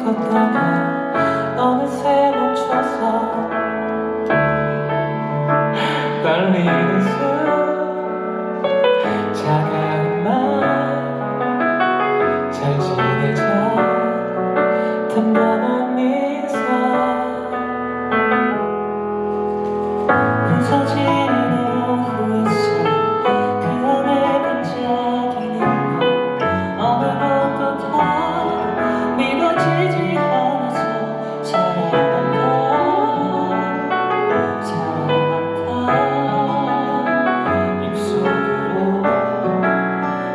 걷다가 어느새 멈춰서 떨리는 숨 차가운 말 잘 지내자 담담한 미소 부서지는 오후의 속 그 안에 반짝이는 너 어느 것도 다 믿어지지 않아서 사랑한다 입속으로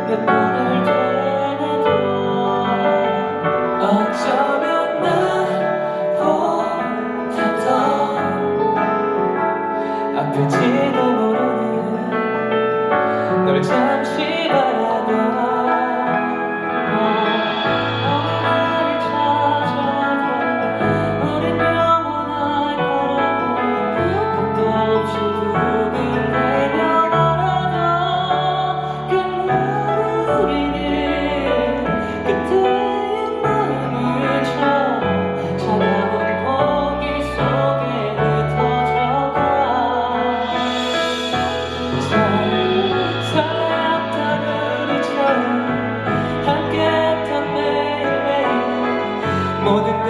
몇 번을 되뇌도 어쩌면 나보다 더 아플지도 모르는 널 잠시 바라봐 어느 날이 찾아도 우린 영원할 거라고 끝도 없이 숨을 내며 말하던 끝물이는 그때의 마음을 쳐 차가운 공기 속에 흩어져가 설레었던 우리 처음 함께했던 매일매일 모든 걸